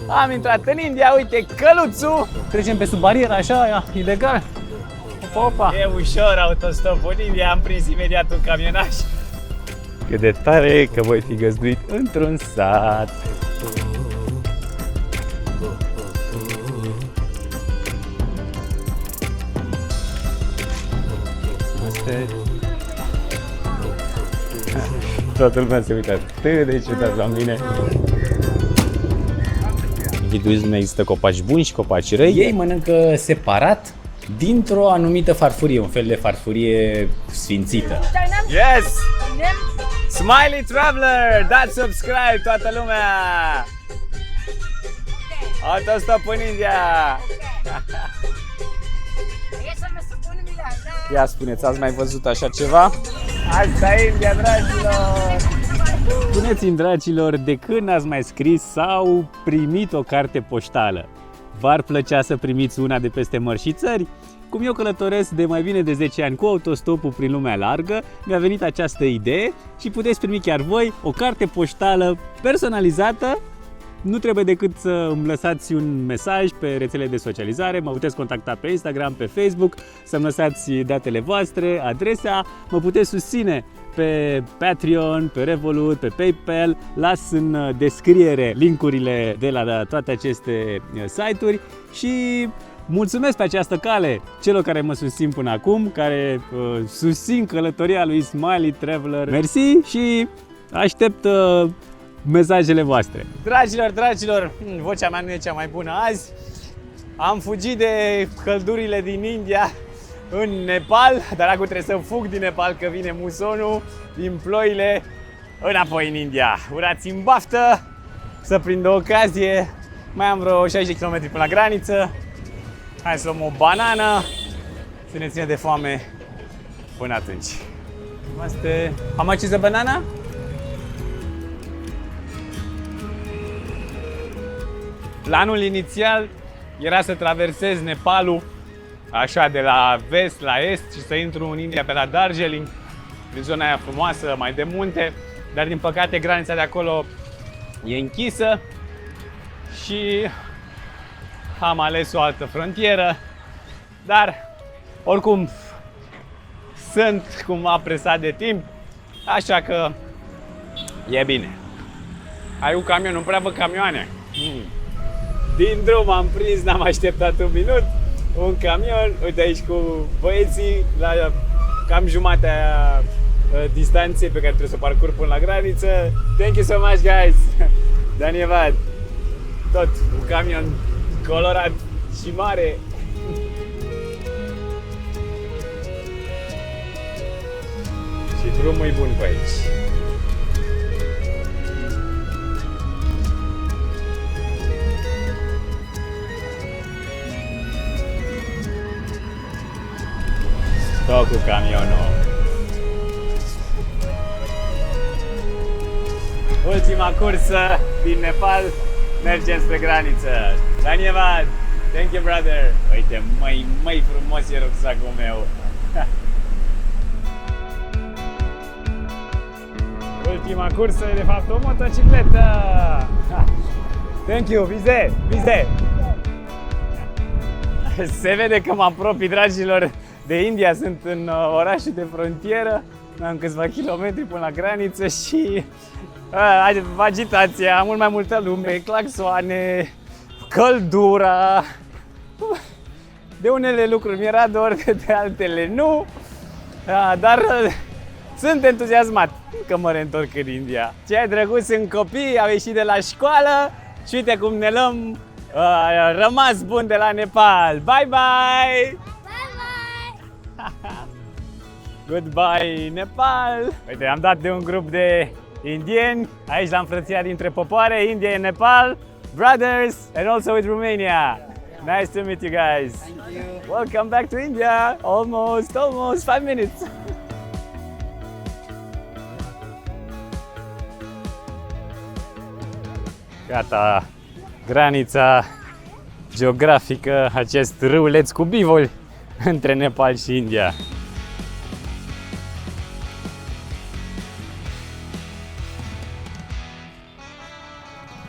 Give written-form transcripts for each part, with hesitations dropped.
Am intrat în India, uite căluțul. Trecem pe sub barieră, așa, ilegal. Opa, opa. E ușor autostopul în India, am prins imediat un camionaș. Cât de tare că voi fi găzduit într-un sat. Toată lumea se uită atât de ciudat la mine. În hinduism există copaci buni și copaci răi. Ei mănâncă separat dintr-o anumită farfurie, un fel de farfurie sfințită. Yes! Smiley Traveler! Dați subscribe toată lumea! Autostop în India! Ia spuneți, ați mai văzut așa ceva? Asta e India, dragilor! Spuneți-mi, dragilor, de când ați mai scris sau primit o carte poștală? V-ar plăcea să primiți una de peste mări și țări? Cum eu călătoresc de mai bine de 10 ani cu autostopul prin lumea largă, mi-a venit această idee și puteți primi chiar voi o carte poștală personalizată. Nu trebuie decât să îmi lăsați un mesaj pe rețelele de socializare, mă puteți contacta pe Instagram, pe Facebook, să-mi lăsați datele voastre, adresa, mă puteți susține pe Patreon, pe Revolut, pe PayPal, las în descriere linkurile de la toate aceste site-uri și mulțumesc pe această cale celor care mă susțin până acum, care susțin călătoria lui Smiley Traveler. Mersi și aștept mesajele voastre. Dragilor, vocea mea nu e cea mai bună azi. Am fugit de căldurile din India în Nepal, dar acum trebuie să fug din Nepal că vine musonul, din ploile, înapoi în India. Urați-mi baftă să prind o ocazie. Mai am vreo 60 km până la graniță. Hai să luăm o banană, să ne ține de foame până atunci. How much is a banana? Planul inițial era să traversez Nepalul așa de la vest la est și să intru în India pe la Darjeeling, din zona aia frumoasă, mai de munte, dar din păcate granița de acolo e închisă și am ales o altă frontieră, dar oricum sunt cumva presat de timp, așa că e bine. Ai un camion, nu prea văd camioane. Din drum am prins, n-am așteptat un minut, un camion, uite aici cu băieții, la cam jumatea distanței pe care trebuie să o parcurg până la graniță. Thank you so much, guys! Danivad, tot un camion colorat și mare. Și drumul e bun pe aici. Tot cu camionul. Ultima cursă din Nepal, mergem spre graniță. Danivad, thank you, brother. Uite, măi frumos e rucsacul meu. Ultima cursă e de fapt o motocicletă. Thank you, vize. Se vede că mă apropii, dragilor, de India. Sunt în orașul de frontieră, am câțiva kilometri până la graniță și agitația, mult mai multă lume, claxoane, căldura. De unele lucruri mi-era dor, de altele nu, dar sunt entuziasmat că mă reîntorc în India. Cei drăguți sunt copii, au ieșit de la școală și uite cum ne luăm rămas bun de la Nepal. Bye bye! Goodbye, Nepal! Uite, am dat de un grup de indieni aici la înfrățirea dintre popoare, India and Nepal, brothers, and also with Romania. Nice to meet you guys. Thank you. Welcome back to India. Almost 5 minutes. Gata, granița geografică, acest râuleț cu bivoli între Nepal și India.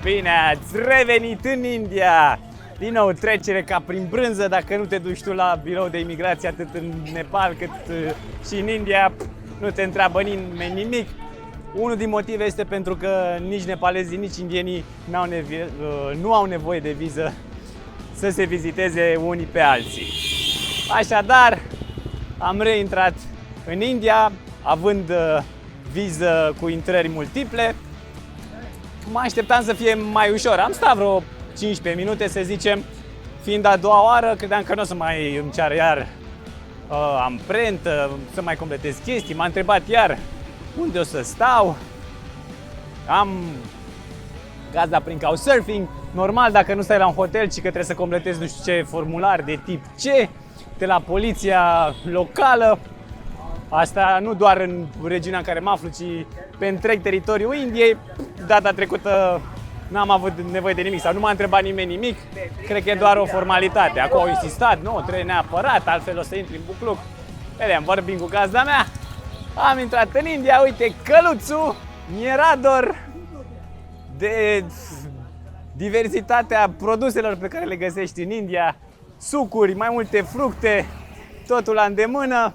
Bine, ați revenit în India! Din nou, trecere ca prin brânză, dacă nu te duci tu la birou de imigrație atât în Nepal cât și în India, nu te întreabă nimeni nimic. Unul din motive este pentru că nici nepalezii, nici indienii nu au nevoie de viză să se viziteze unii pe alții. Așadar, am reintrat în India, având viză cu intrări multiple. Mă așteptam să fie mai ușor. Am stat vreo 15 minute, să zicem, fiind a doua oară, credeam că nu o să mai îmi ceară iar amprentă, să mai completez chestii. M-a întrebat iar unde o să stau. Am gazda prin Couchsurfing. Normal, dacă nu stai la un hotel, ci că trebuie să completezi nu știu ce formular de tip C de la poliția locală. Asta nu doar în regiunea în care mă aflu, ci pe întreg teritoriul Indiei. Data trecută n-am avut nevoie de nimic sau nu m-a întrebat nimeni nimic. Cred că e doar o formalitate. Acum au insistat, nu, trebuie neapărat, altfel o să intri în bucluc. Vedem, vorbim cu gazda mea. Am intrat în India, uite, căluțul Mirador de diversitatea produselor pe care le găsești în India. Sucuri, mai multe fructe, totul la îndemână.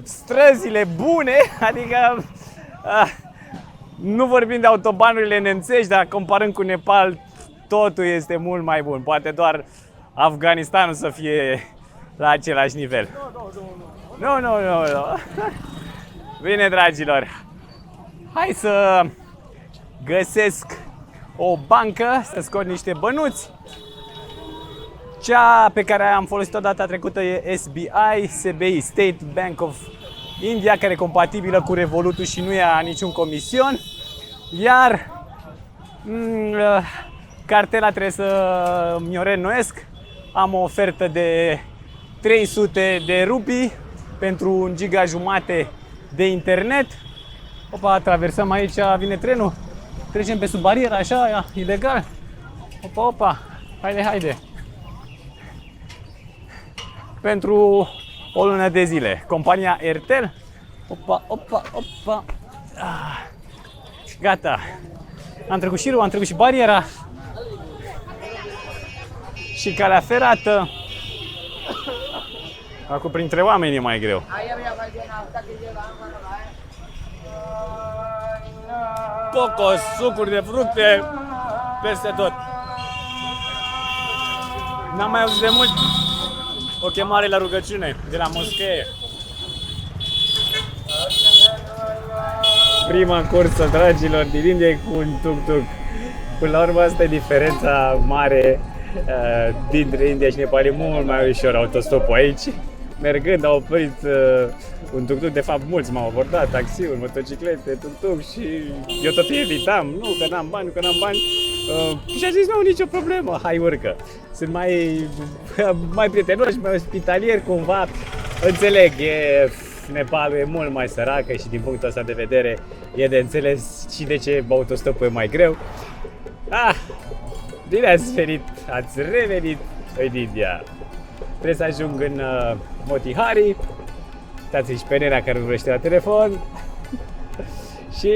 Străzile bune, adică nu vorbim de autobanurile nemțești, dar comparând cu Nepal, totul este mult mai bun. Poate doar Afganistanul să fie la același nivel. Nu. Bine, dragilor, hai să găsesc o bancă, să scot niște bănuți. Cea pe care am folosit-o data trecută e SBI, State Bank of India, care e compatibilă cu Revolutul și nu ia niciun comision. Iar cartela trebuie să mi-o reînnoiesc. Am o ofertă de 300 de rupii pentru 1,5 giga de internet. Opa, traversăm aici, vine trenul. Trecem pe sub barieră, așa, ilegal. Opa, haide. Pentru o lună de zile. Compania Airtel. Opa. Gata. Am trecut șirul, am trecut și bariera. Și calea ferată. Acum printre oameni e mai greu. Cocos, sucuri de fructe, peste tot. N-am mai auzit de mult o chemare la rugăciune de la moschee. Prima cursă, dragilor, din India cu un tuk-tuk. Până la urmă, asta e diferența mare dintre India și Nepal. E mult mai ușor autostopul aici. Mergând, au oprit un tuk-tuk, de fapt mulți m-au abordat, taxiuri, motociclete, tuk-tuk și eu tot evitam, nu că n-am bani, și a zis, nu, nicio problemă, hai urcă. Sunt mai prietenoși, mai ospitalieri cumva, înțeleg, Nepalul e mult mai săracă și din punctul ăsta de vedere e de înțeles și de ce autostopul e mai greu. Bine ați revenit în India. Trebuie să ajung în Motihari. Uitați-i și pe nenea care vorbește la telefon. Și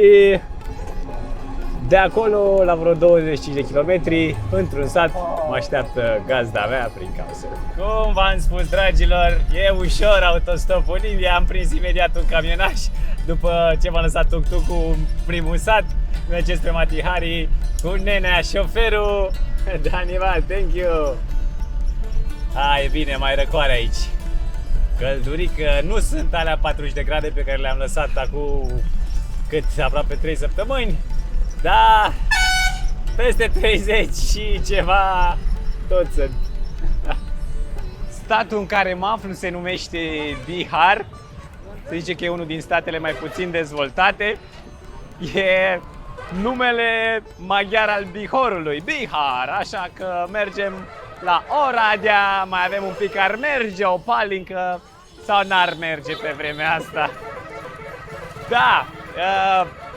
de acolo, la vreo 25 de kilometri, într-un sat, mă așteaptă gazda mea prin cauză. Cum v-am spus, dragilor, e ușor autostopul în India. Am prins imediat un camionaș după ce m-a lăsat tuk-tuk-ul în primul sat. Mergem spre Motihari cu nenea, șoferul. Daniel, thank you! E bine, mai răcoare aici. Căldurică, nu sunt alea 40 de grade pe care le-am lăsat acum aproape 3 săptămâni. Da, peste 30 și ceva tot sunt. Statul în care mă aflu se numește Bihar. Se zice că e unul din statele mai puțin dezvoltate. E numele maghiar al Bihorului, Bihar, așa că mergem la Oradea, mai avem un pic, ar merge o palincă sau n-ar merge pe vremea asta. Da,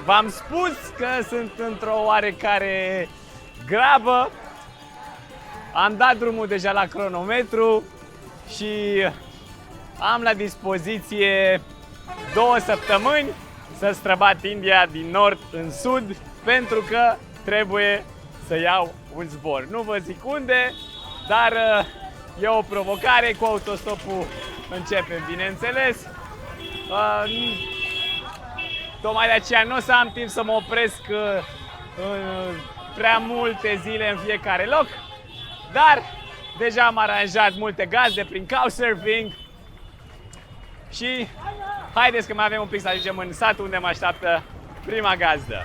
v-am spus că sunt într-o oarecare grabă. Am dat drumul deja la cronometru și am la dispoziție 2 săptămâni să străbat India din nord în sud, pentru că trebuie să iau un zbor. Nu vă zic unde, dar e o provocare. Cu autostopul începem, bineînțeles. Tocmai de aceea nu o să am timp să mă opresc prea multe zile în fiecare loc, dar deja am aranjat multe gazde prin couchsurfing și haideți că mai avem un pic să ajungem în satul unde mă așteaptă prima gazdă.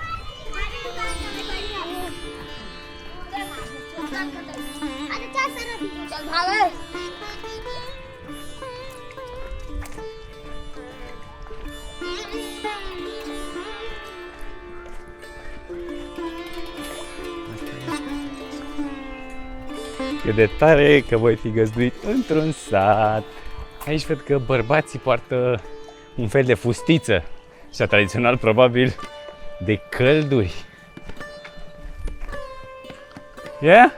E de tare că voi fi găzduit într-un sat. Aici văd că bărbații poartă un fel de fustiță, cea tradițional probabil de călduri. Yeah?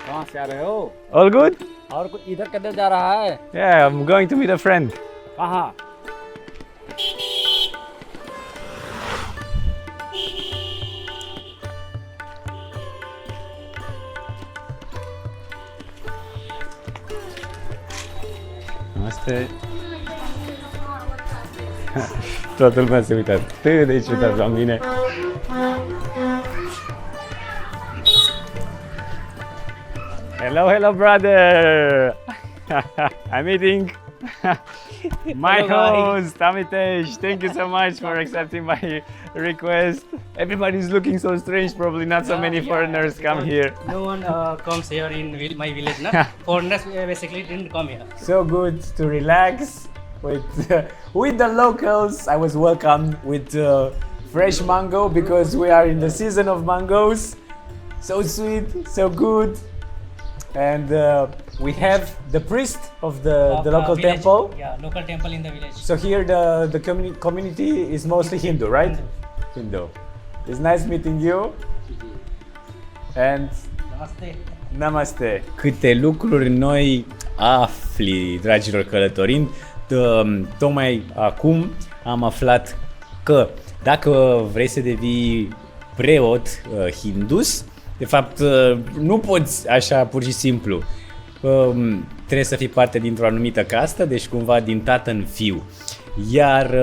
कहाँ से आ रहे हो? All good? और कुछ इधर किधर जा रहा है? Yeah, I'm going to meet a friend. कहाँ? Asta e... Toată lumea se uită atât de ciudat la mine. Hello, hello, brother! I'm eating my host, Amitesh. Thank you so much for accepting my request. Everybody's looking so strange, probably not so many foreigners come here. No one comes here in my village, no? Foreigners basically didn't come here. So good to relax with the locals. I was welcomed with fresh mango because we are in the season of mangoes. So sweet, so good. And we have the priest of the local village. temple. Yeah, local temple in the village. So here the community is mostly Hindu, right? Hindu. It's nice meeting you. And Namaste. Namaste. Câte lucruri noi afli, dragilor călătorind. Tocmai acum am aflat că dacă vrei să devii preot hindus, de fapt nu poți așa pur și simplu. Trebuie să fii parte dintr-o anumită castă, deci cumva din tată în fiu. Iar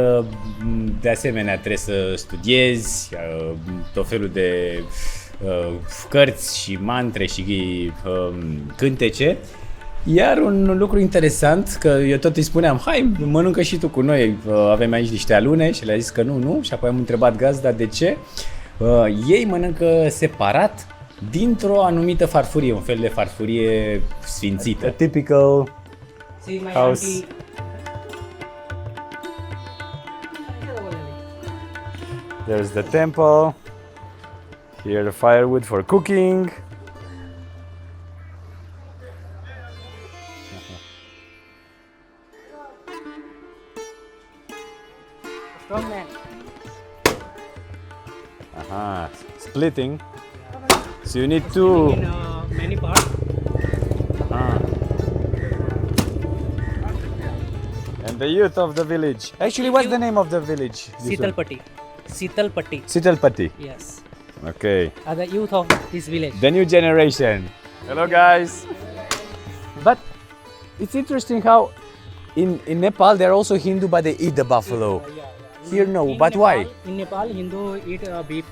de asemenea trebuie să studiezi tot felul de cărți și mantre și cântece. Iar un lucru interesant, că eu tot îi spuneam, hai, mănâncă și tu cu noi, avem aici niște alune, și le-a zis că nu, și apoi am întrebat gazda de ce. Ei mănâncă separat dintr-o anumită farfurie, un fel de farfurie sfințită. A typical See my house. auntie. There's the temple. Here the firewood for cooking. Strong man. Aha, splitting. So you need to. In many parts. And the youth of the village. Actually, what's the name of the village? This one? Sitalpatti. Sitalpatti. Sitalpatti. Yes. Okay. The youth of this village. The new generation. Hello, guys. But it's interesting how in Nepal they're also Hindu, but they eat the buffalo. Here, no. In But Nepal, why? In Nepal, Hindu eat beef.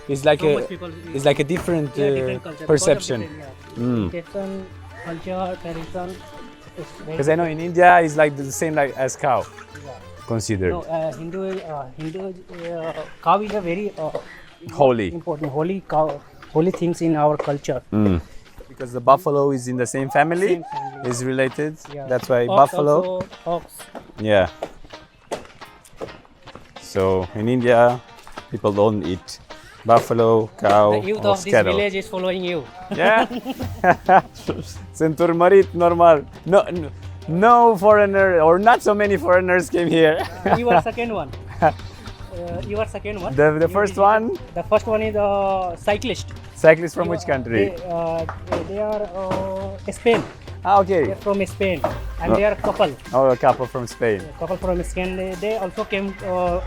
It's like So a much people eat. it's like a different, Different culture. perception. Different culture, tradition. Because I know in India it's like the same like as cow considered. No, Hindu cow is a very Holy. important holy things in our culture. Because the buffalo is in the same family, Same family. is related. Yeah. That's why Ox buffalo. also, ox. Yeah. So in India, people don't eat buffalo, cow, The youth or of this cattle. village is following you. Yeah. Sunt urmărit normal. No foreigner or not so many foreigners came here. You are second one. You are second one. The first one, The first one is cyclist. cyclist from which country? They are Spain. Ah, okay. They're from Spain, and No. they are couple. Oh, a couple from Spain. Couple from Spain. They also came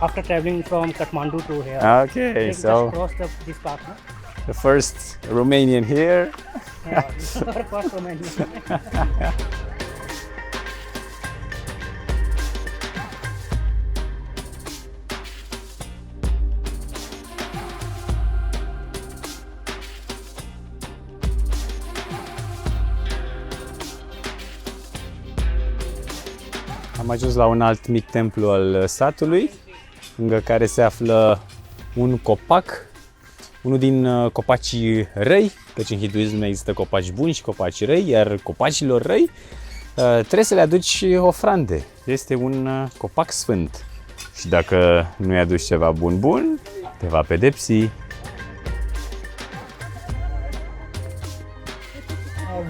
after traveling from Kathmandu to here. Okay, They so just crossed this path. No? the first Romanian here. Yeah, this is our first Romania. Am ajuns la un alt mic templu al satului, lângă care se află un copac, unul din copacii răi, căci în hinduism există copaci buni și copaci răi, iar copacilor răi trebuie să le aduci ofrande. Este un copac sfânt și dacă nu-i aduci ceva bun, te va pedepsi.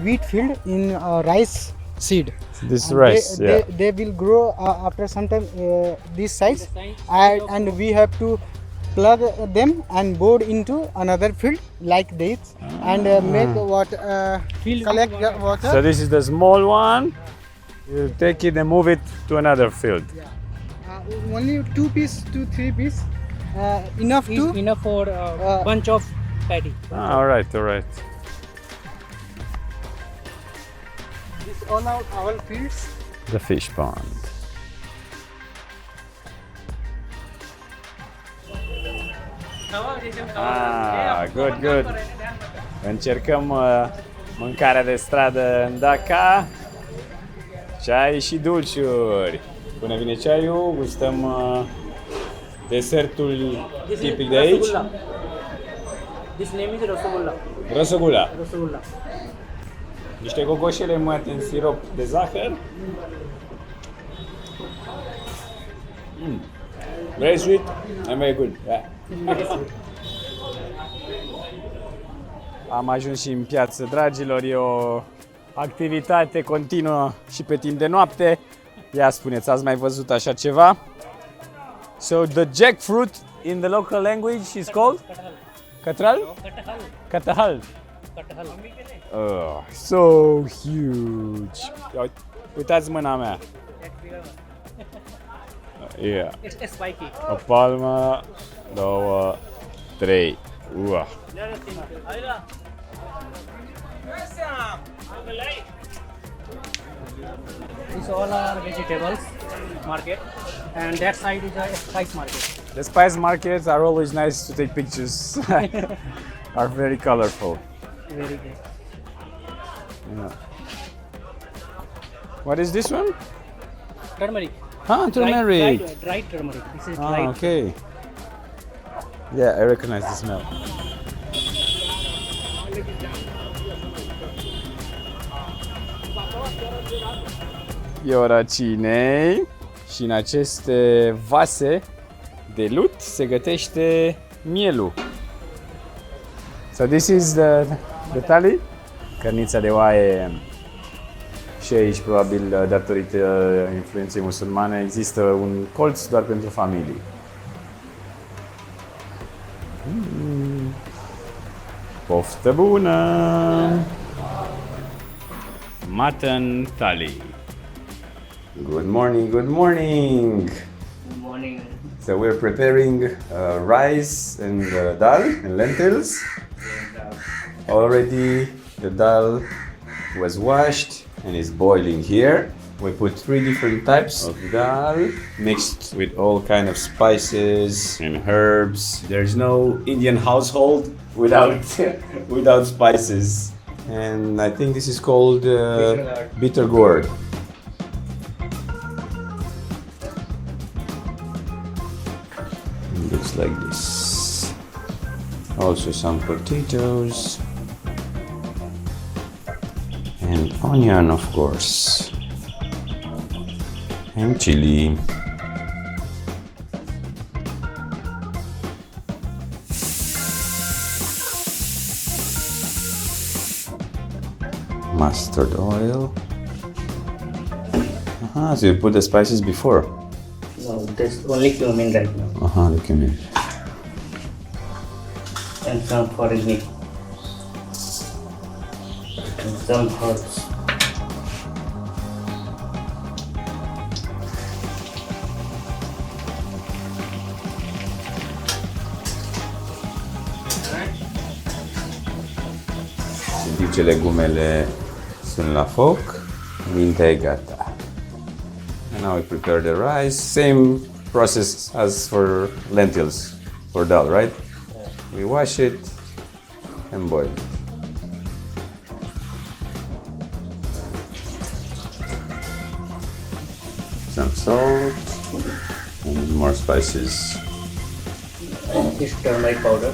Wheat field in rice seed. This And rice, they, yeah. they will grow after some time this size, and we have to plug them and bore into another field like this, and make what collect the water. So this is the small one. You take it and move it to another field. Only 2 piece to 3 piece, enough Is to enough for bunch of paddy. Ah, all right, all right. this all our fields. The fish pond. Ah, good, good. Încercăm mâncarea de stradă în Dhaka. Ceai și dulciuri. Până vine ceaiul, gustăm desertul tipic de aici. This name is Rasgulla. Rasgulla. Rasgulla. Niște gogoșele muiate în sirop de zahăr. Very sweet and very good. Yeah. Am ajuns și în piață, dragilor, e o activitate continuă și pe timp de noapte. Ia spuneți, ați mai văzut așa ceva? So the jackfruit in the local language is called? Catral? Catahal. Oh, so huge. Uitați mâna mea. Yeah. It's spiky. O palmă, 2, 3. Ua. These all are vegetables market, and that side is a spice market. The spice markets are always nice to take pictures. Are very colorful. Very good. Yeah. What is this one? Turmeric. Ah, turmeric. Dried turmeric. This is Ah, dried. okay. Yeah, I recognize the smell. E ora cinei și în aceste vase de lut se gătește mielul. So this is the thali, cărnița de oaie. Și aici, probabil, datorită influenței musulmane, există un colț doar pentru familii. Poftă bună! Mutton thali. Good morning, good morning! Good morning. So we're preparing rice and dal and lentils. Already the dal was washed and is boiling here. We put 3 different types of dal mixed with all kind of spices and herbs. There's no Indian household without without spices. And I think this is called bitter gourd. It looks like this. Also some potatoes. And onion, of course. And chili. Mustard oil. So you put the spices before? No, there's only cumin right now. The cumin. And some foreign meat. And some herbs. ce legumele sunt la foc, mintea e gata. And now we prepare the rice. Same process as for lentils, for dal, right? We wash it and boil it. Some salt and more spices. This turmeric powder.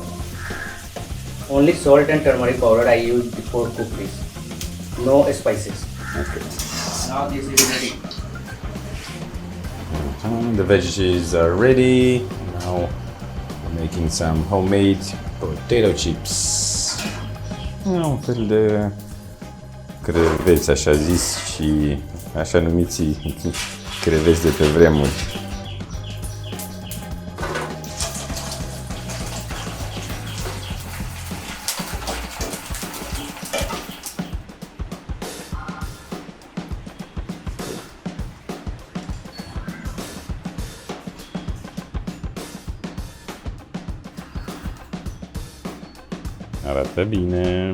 Only salt and turmeric powder I use before cook this. No spices. Okay. Now this is ready. The veggies are ready. Now we're making some homemade potato chips. Un fel de creveți, așa zis, și așa numiții creveți de pe vremuri. Arată bine.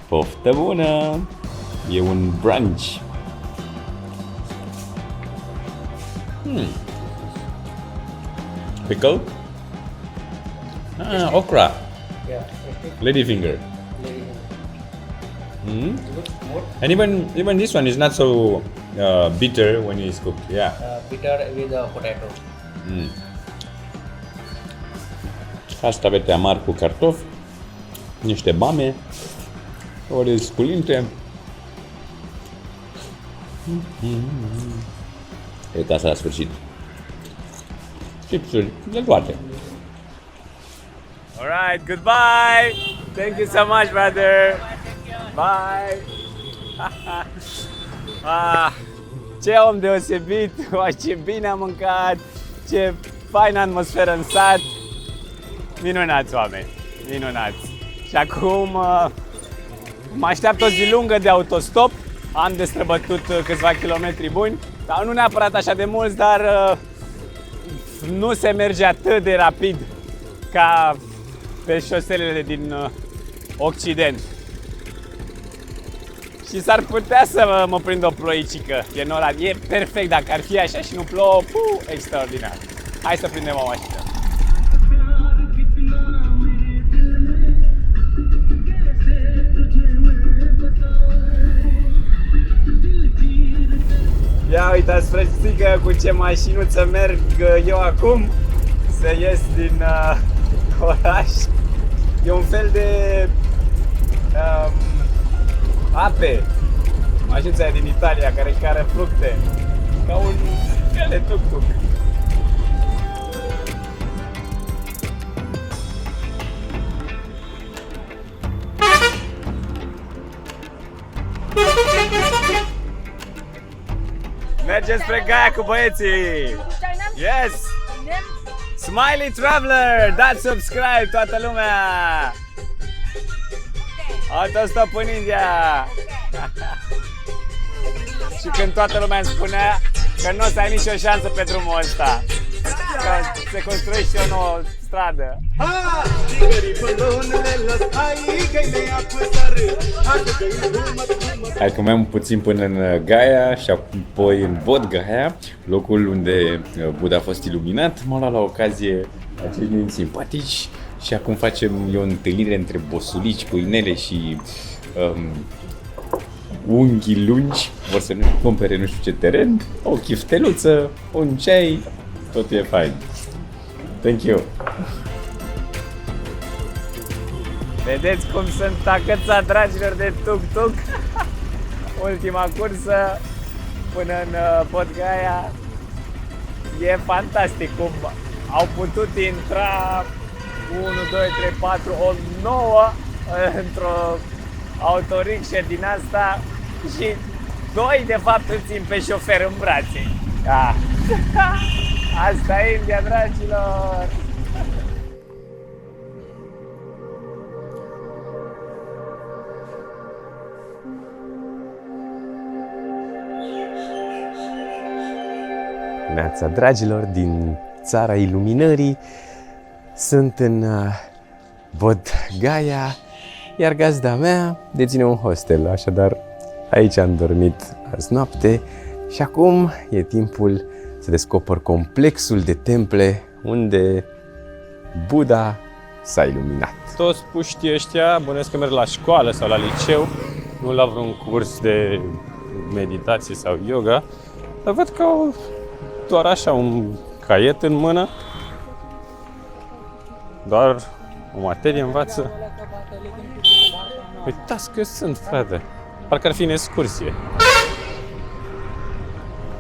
Poftă bună! E un brunch. Pickle? Ah, okra. Yeah. Ladyfinger. And even this one is not so bitter when it's cooked. Yeah. Bitter with potato. Castraveți amar cu cartofi, niște bame, ori sculinte. E asta la sfârșit. Chipsuri de toate. Alright, goodbye! Thank you so much, brother! Bye! Ce om deosebit! Ce bine am mâncat! Ce faină atmosferă în sat! Minunați, oameni! Minunați! Și acum mă așteaptă o zi lungă de autostop. Am de străbătut câțiva kilometri buni, dar nu neapărat așa de mulți, dar nu se merge atât de rapid ca pe șoselele din Occident. Și s-ar putea să mă prind o ploicică din ăla. E perfect dacă ar fi așa și nu plouă, extraordinar. Hai să prindem o mașină. Ia uitați, frățică, cu ce mașinuță merg eu acum să ies din oraș. E un fel de ape, mașinuța aia din Italia care cară fructe, ca un fel de tuk-tuk. Mergem spre Gaia cu băieții! Yes! Smiley Traveler! Dați subscribe toată lumea! Autostop în India! Și când toată lumea îmi spunea că nu o să ai nicio șansă pe drumul ăsta, că se construiește o nouă stradă. Hai că mai am puțin până în Gaia și apoi în Bodh Gaya, locul unde Buddha a fost iluminat. M-am luat la ocazie acei oameni simpatici și acum facem o întâlnire între bosulici, pâinele și unghii lungi. Vor să nu cumpere nu știu ce teren, o chifteluță, un ceai, tot e fain. Thank you! Vedeți cum sunt agățat, dragilor, de tuk-tuk. Ultima cursă până în Bodh Gaya. E fantastic cum au putut intra 1, 2, 3, 4, o nouă într-o autorickșă din asta și doi de fapt îl țin pe șofer în brațe. Asta e India, dragilor! Neața, dragilor, din țara iluminării. Sunt în Bodh Gaya iar gazda mea deține un hostel, așadar aici am dormit azi noapte și acum e timpul să descoper complexul de temple unde Buddha s-a iluminat. Toți puștii ăștia bănuiesc că merg la școală sau la liceu, nu la vreun curs de meditație sau yoga, dar văd că au doar așa un caiet în mână, doar o materie învață. Uitați că sunt, frate, parcă ar fi în excursie.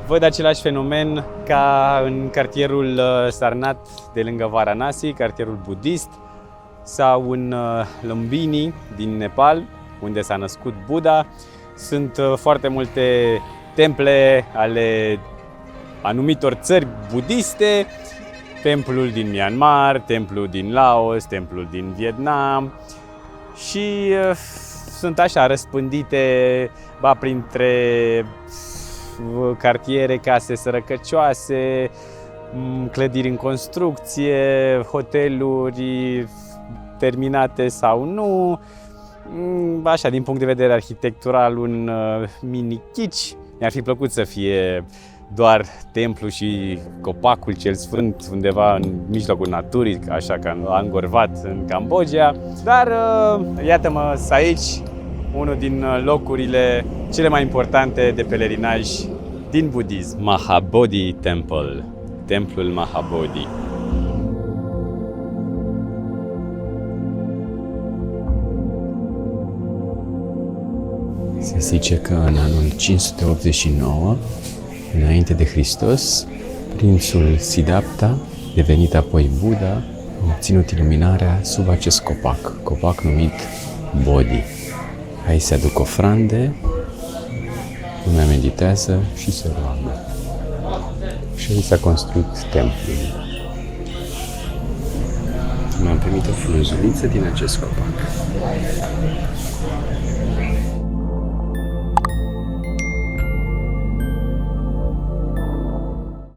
Văd același fenomen ca în cartierul Sarnath de lângă Varanasi, cartierul budist, sau în Lumbini din Nepal, unde s-a născut Buddha. Sunt foarte multe temple ale anumitor țări budiste, templul din Myanmar, templul din Laos, templul din Vietnam și sunt așa răspândite printre cartiere, case sărăcăcioase, clădiri în construcție, hoteluri terminate sau nu. Așa, din punct de vedere arhitectural, un mini kitsch. Mi-ar fi plăcut să fie doar templu și copacul cel sfânt undeva în mijlocul naturii, așa ca în Angkor Wat, în Cambodgia. Dar iată-mă aici, unul din locurile cele mai importante de pelerinaj din budism, Mahabodhi Temple, templul Mahabodhi. Se zice că în anul 589, înainte de Hristos, prințul Siddhartha, devenit apoi Buddha, a obținut iluminarea sub acest copac numit Bodhi. Aici se aduc ofrande, lumea meditează și se roagă. Și aici s-a construit templul. Mi-am primit o frunzuliță din acest copac.